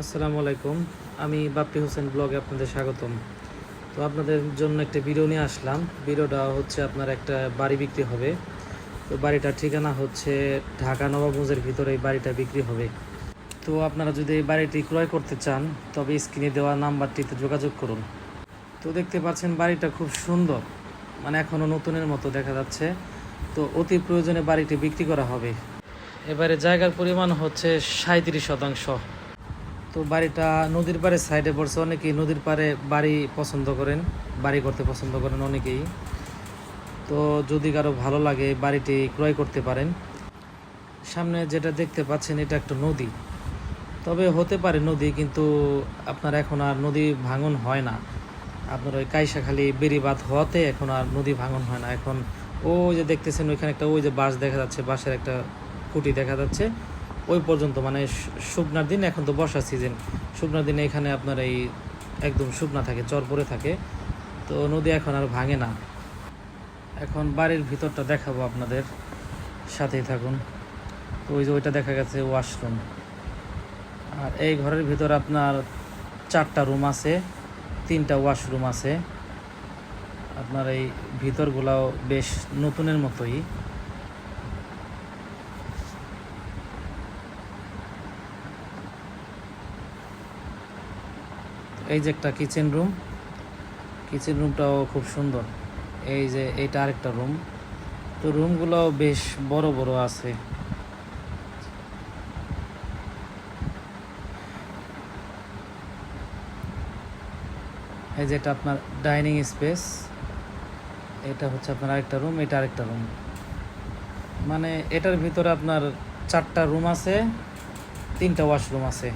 আসসালামু আলাইকুম। আমি বাপ্পি হোসেন ব্লগে আপনাদের স্বাগতম। তো আপনাদের জন্য একটা ভিডিও নিয়ে আসলাম। ভিডিওটা হচ্ছে আপনার একটা বাড়ি বিক্রি হবে। তো বাড়িটার ঠিকানা হচ্ছে ঢাকা নবাবগঞ্জের ভিতরে এই বাড়িটা বিক্রি হবে। তো আপনারা যদি এই বাড়িটি ক্রয় করতে চান তবে স্ক্রিনে দেওয়া নাম্বারটিতে যোগাযোগ করুন। তো দেখতে পাচ্ছেন বাড়িটা খুব সুন্দর, মানে এখনও নতুনের মতো দেখা যাচ্ছে। তো অতি প্রয়োজনে বাড়িটি বিক্রি করা হবে। এবারে জায়গার পরিমাণ হচ্ছে 37%। তো বাড়িটা নদীর পাড়ে সাইডে পড়ছে। অনেকেই নদীর পাড়ে বাড়ি পছন্দ করেন, বাড়ি করতে পছন্দ করেন অনেকেই। তো যদি কারো ভালো লাগে বাড়িটি ক্রয় করতে পারেন। সামনে যেটা দেখতে পাচ্ছেন এটা একটা নদী, তবে হতে পারে নদী, কিন্তু আপনার এখন আর নদী ভাঙন হয় না। আপনার ওই কাইসাখালী বেড়িবাঁধ হওয়াতে এখন আর নদী ভাঙন হয় না। এখন ওই যে দেখতেছেন ওইখানে একটা ওই যে বাঁশ দেখা যাচ্ছে, বাঁশের একটা খুঁটি দেখা যাচ্ছে ওই পর্যন্ত, মানে শুকনার দিন, এখন তো বর্ষার সিজন, শুকনার দিনে এখানে আপনার এই একদম শুকনা থাকে, চর পড়ে থাকে। তো নদী এখন আর ভাঙে না। এখন বাড়ির ভিতরটা দেখাবো আপনাদের, সাথেই থাকুন। তো ওই যে ওইটা দেখা গেছে ওয়াশরুম। আর এই ঘরের ভিতর আপনার 4টা রুম আছে, 3টা ওয়াশরুম আছে। আপনার এই ভিতরগুলাও বেশ নতুনের মতোই। এই যে একটা কিচেন রুম, কিচেন রুমটাও খুব সুন্দর। এই যে এইটা আরেকটা রুম। তো রুমগুলোও বেশ বড় বড় আছে। এই যে এটা আপনার ডাইনিং স্পেস, এটা হচ্ছে আপনার আরেকটা রুম, এটা আরেকটা রুম। মানে এটার ভিতরে আপনার 4টা রুম আছে, 3টা ওয়াশরুম আছে।